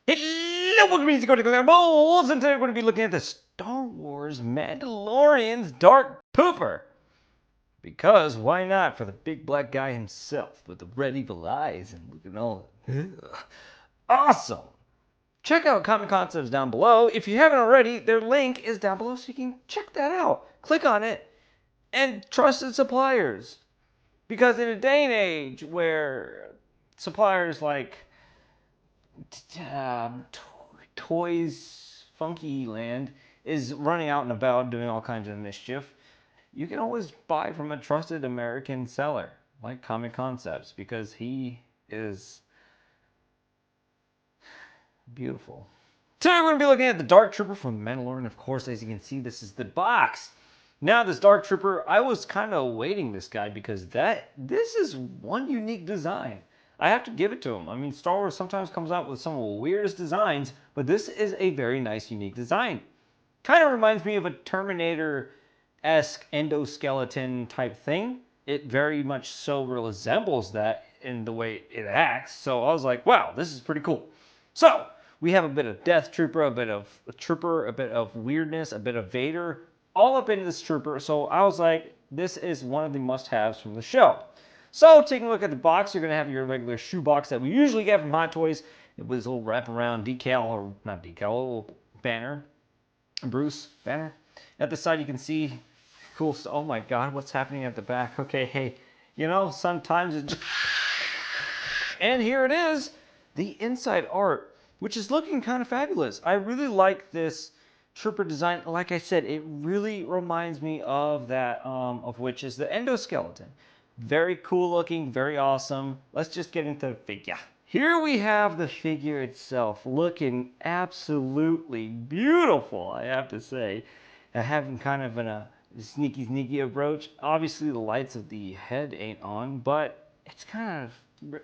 Hello, welcome to Collectibles, and today we're going to be looking at the Star Wars Mandalorian's Dark Pooper. Because why not for the big black guy himself with the red evil eyes and looking all awesome. Check out Comic Concepts down below. If you haven't already, their link is down below so you can check that out. Click on it and trusted suppliers. Because in a day and age where suppliers like Toys Funky Land is running out and about doing all kinds of mischief, you can always buy from a trusted American seller like Comic Concepts because he is beautiful. Today we're going to be looking at the Dark Trooper from Mandalorian. Of course, as you can see, this is the box. Now, this Dark Trooper, I was kind of awaiting this guy because this is one unique design. I have to give it to him. I mean, Star Wars sometimes comes out with some of the weirdest designs, but this is a very nice, unique design. Kind of reminds me of a Terminator-esque endoskeleton type thing. It very much so resembles that in the way it acts. So I was like, wow, this is pretty cool. So we have a bit of Death Trooper, a bit of Trooper, a bit of weirdness, a bit of Vader, all up in this Trooper. So I was like, this is one of the must-haves from the show. So taking a look at the box, you're going to have your regular shoe box that we usually get from Hot Toys. It was a little wraparound decal, or not decal, a little banner. Bruce banner. At the side you can see cool stuff. Oh my god, what's happening at the back? Okay, hey, you know, sometimes it just... And here it is, the inside art, which is looking kind of fabulous. I really like this Trooper design. Like I said, it really reminds me of that, of which is the endoskeleton. Very cool looking, very awesome. Let's just get into the figure. Here we have the figure itself, looking absolutely beautiful, I have to say. Having kind of a sneaky approach. Obviously the lights of the head ain't on, but it's kind of...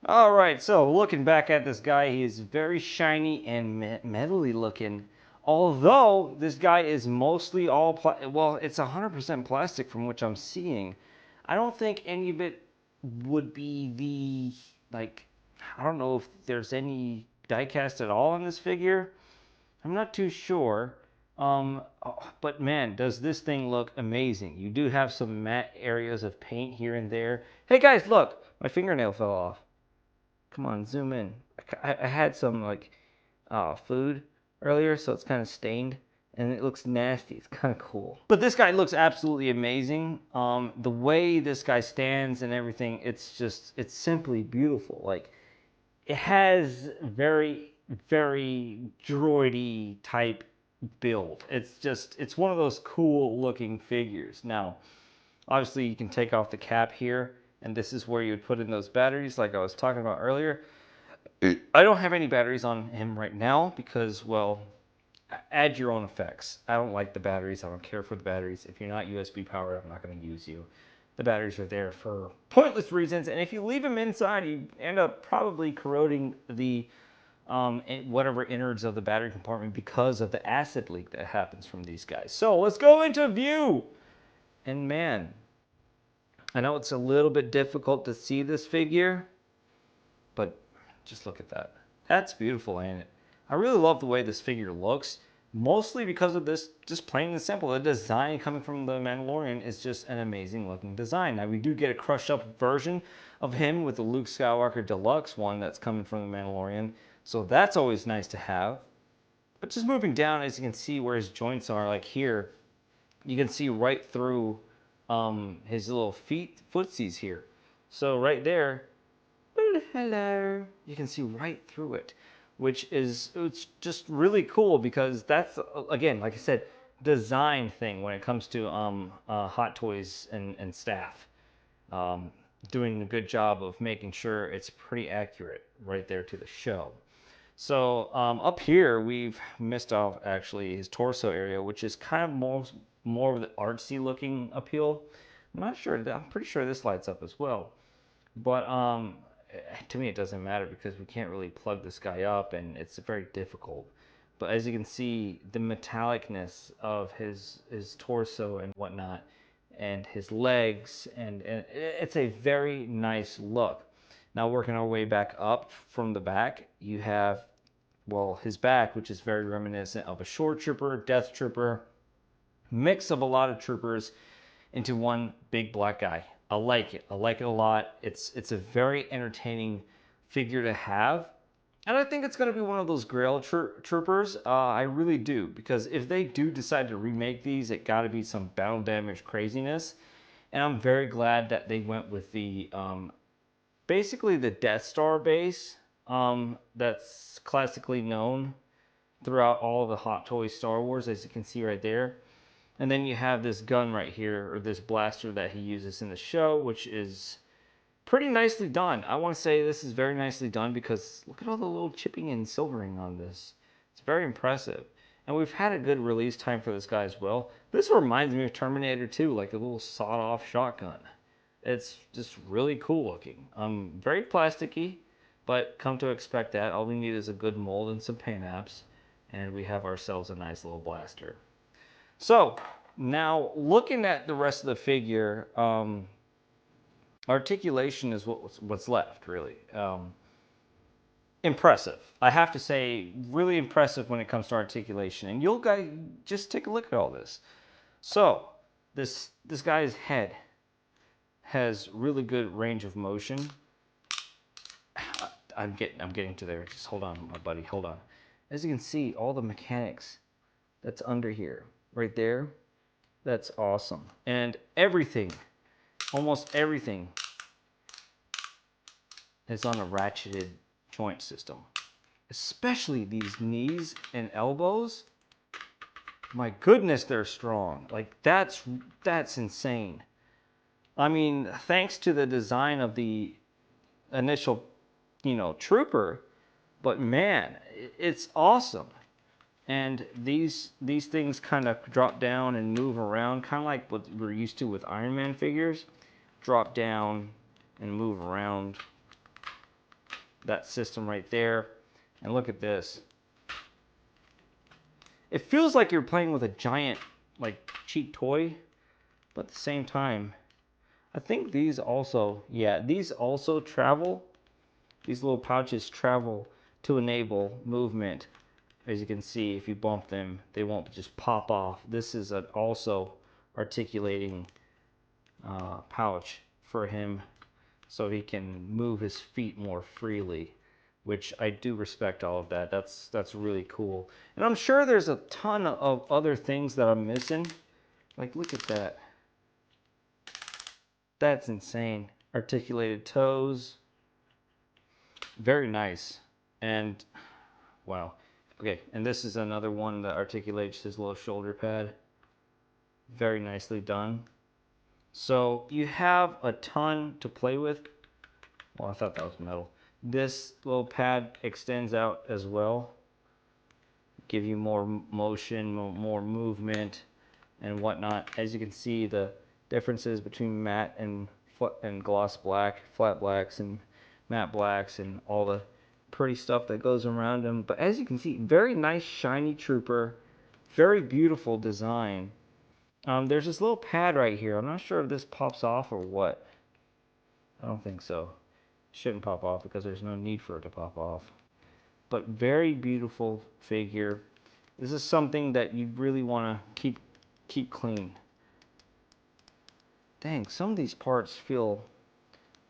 Alright, so looking back at this guy, he is very shiny and metally looking. Although this guy is mostly all, well, it's 100% plastic from which I'm seeing. I don't think any of it would be the, like, I don't know if there's any die-cast at all on this figure. I'm not too sure. But man, does this thing look amazing. You do have some matte areas of paint here and there. Hey guys, look! My fingernail fell off. Come on, zoom in. I had some, like, food earlier, so it's kind of stained. And it looks nasty. It's kind of cool. But this guy looks absolutely amazing. The way this guy stands and everything, it's simply beautiful. Like, it has very droidy type build. It's one of those cool looking figures. Now, obviously you can take off the cap here, and this is where you would put in those batteries like I was talking about earlier. I don't have any batteries on him right now because, well, add your own effects. I don't like the batteries. I don't care for the batteries. If you're not USB powered, I'm not going to use you. The batteries are there for pointless reasons, and if you leave them inside, you end up probably corroding the whatever innards of the battery compartment because of the acid leak that happens from these guys. So let's go into view. And man, I know it's a little bit difficult to see this figure, but just look at that. That's beautiful, ain't it? I really love the way this figure looks, mostly because of this, just plain and simple. The design coming from the Mandalorian is just an amazing looking design. Now, we do get a crushed up version of him with the Luke Skywalker Deluxe one that's coming from the Mandalorian, so that's always nice to have. But just moving down, as you can see where his joints are, like here, you can see right through his little footsies here. So right there, hello, you can see right through it, which is, it's just really cool because that's, again, like I said, design thing when it comes to Hot Toys and staff, doing a good job of making sure it's pretty accurate right there to the show. So up here we've missed off actually his torso area, which is kind of more of the artsy looking appeal. I'm not sure, I'm pretty sure this lights up as well, but to me it doesn't matter because we can't really plug this guy up and it's very difficult. But as you can see, the metallicness of his torso and whatnot, and his legs, and it's a very nice look. Now working our way back up from the back, you have well, his back, which is very reminiscent of a short trooper, death trooper, mix of a lot of troopers into one big black guy. I like it. I like it a lot. It's a very entertaining figure to have. And I think it's going to be one of those Grail troopers. I really do. Because if they do decide to remake these, it got to be some battle damage craziness. And I'm very glad that they went with the, basically the Death Star base that's classically known throughout all of the Hot Toys Star Wars, as you can see right there. And then you have this gun right here, or this blaster that he uses in the show, which is pretty nicely done. I want to say this is very nicely done because look at all the little chipping and silvering on this. It's very impressive. And we've had a good release time for this guy as well. This reminds me of Terminator 2, like a little sawed-off shotgun. It's just really cool looking. Very plasticky, but come to expect that. All we need is a good mold and some paint apps, and we have ourselves a nice little blaster. So, now looking at the rest of the figure, articulation is what's left, really. Impressive. I have to say, really impressive when it comes to articulation. And you'll guys just take a look at all this. So, this guy's head has really good range of motion. I'm getting to there. Just hold on, my buddy. Hold on. As you can see, all the mechanics that's under here, right there, that's awesome. And everything, almost everything, is on a ratcheted joint system. Especially these knees and elbows. My goodness, they're strong. Like, that's insane. I mean, thanks to the design of the initial, trooper, but man, it's awesome. And these things kind of drop down and move around, kind of like what we're used to with Iron Man figures. Drop down and move around. That system right there. And look at this. It feels like you're playing with a giant, like, cheap toy, but at the same time, I think these also travel. These little pouches travel to enable movement. As you can see, if you bump them, they won't just pop off. This is an also articulating pouch for him, so he can move his feet more freely, which I do respect all of that. That's really cool. And I'm sure there's a ton of other things that I'm missing. Like, look at that. That's insane. Articulated toes. Very nice. And wow. Okay, and this is another one that articulates his little shoulder pad. Very nicely done. So you have a ton to play with. Well, I thought that was metal. This little pad extends out as well. Give you more motion, more movement, and whatnot. As you can see, the differences between matte and gloss black, flat blacks and matte blacks, and all the pretty stuff that goes around them. But as you can see, very nice shiny trooper, very beautiful design. There's this little pad right here. I'm not sure if this pops off or what. I don't think so. It shouldn't pop off because there's no need for it to pop off. But very beautiful figure. This is something that you really want to keep clean. Dang, some of these parts feel...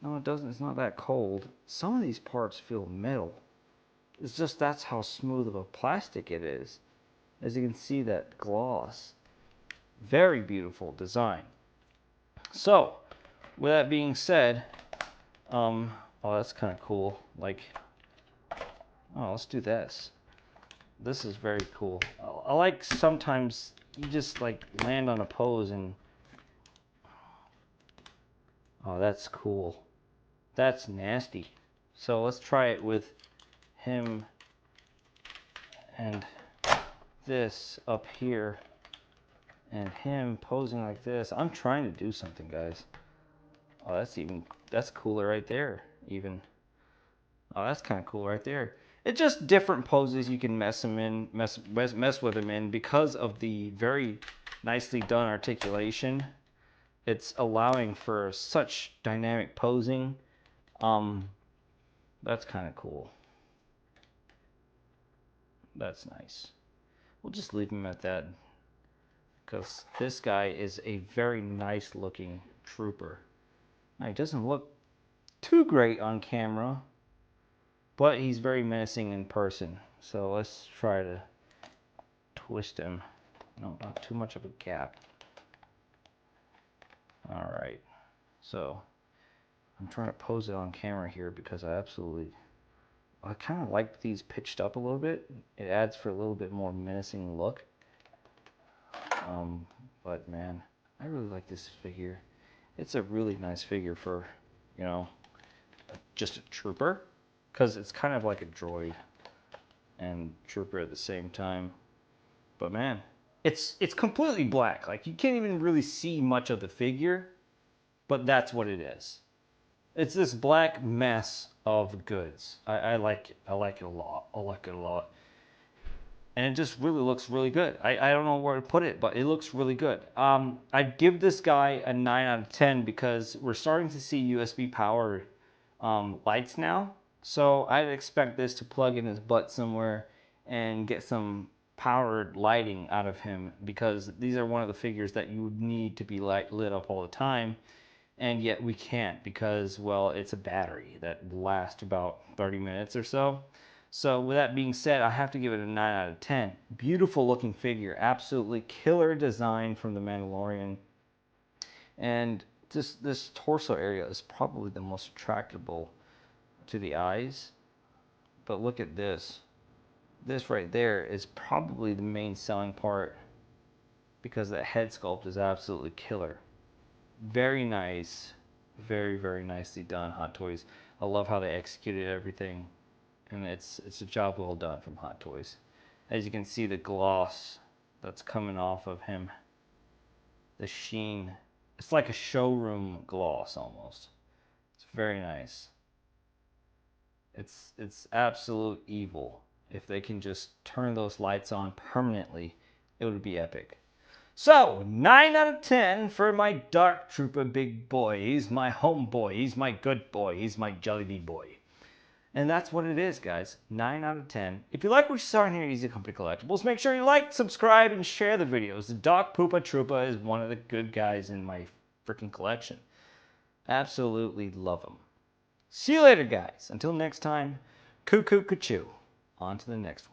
No, it doesn't. It's not that cold. Some of these parts feel metal. It's just that's how smooth of a plastic it is. As you can see, that gloss. Very beautiful design. So, with that being said, oh, that's kind of cool. Like, oh, let's do this. This is very cool. I like sometimes you just like land on a pose and... Oh, that's cool. That's nasty. So let's try it with him and this up here and him posing like this. I'm trying to do something, guys. Oh, that's cooler right there, even. Oh, that's kind of cool right there. It's just different poses you can mess with him in because of the very nicely done articulation. It's allowing for such dynamic posing. That's kind of cool. That's nice. We'll just leave him at that, because this guy is a very nice looking trooper. Now, he doesn't look too great on camera, but he's very menacing in person. So let's try to twist him. No, not too much of a gap. Alright, so I'm trying to pose it on camera here because I kind of like these pitched up a little bit. It adds for a little bit more menacing look. But man, I really like this figure. It's a really nice figure for, you know, just a trooper, because it's kind of like a droid and trooper at the same time. But man, it's completely black. Like, you can't even really see much of the figure, but that's what it is. It's this black mess of goods. I like it. I like it a lot. I like it a lot. And it just really looks really good. I don't know where to put it, but it looks really good. I'd give this guy a 9 out of 10 because we're starting to see USB powered lights now. So I'd expect this to plug in his butt somewhere and get some powered lighting out of him, because these are one of the figures that you would need to be lit up all the time. And yet we can't, because, well, it's a battery that lasts about 30 minutes or so. So with that being said, I have to give it a 9 out of 10. Beautiful looking figure. Absolutely killer design from the Mandalorian. And this torso area is probably the most attractable to the eyes. But look at this. This right there is probably the main selling part, because that head sculpt is absolutely killer. Very nice. Very, very nicely done, Hot Toys. I love how they executed everything. And it's a job well done from Hot Toys. As you can see, the gloss that's coming off of him, the sheen, it's like a showroom gloss almost. It's very nice. It's absolute evil. If they can just turn those lights on permanently, it would be epic. So 9 out of 10 for my Dark Trooper big boy. He's my homeboy. He's my good boy. He's my Jollibee boy. And that's what it is, guys. 9 out of 10. If you like what you saw in here, Easy Company Collectibles, make sure you like, subscribe, and share the videos. The Doc Poopa Troopa is one of the good guys in my freaking collection. Absolutely love him. See you later, guys. Until next time, cuckoo, cuckoo. On to the next one.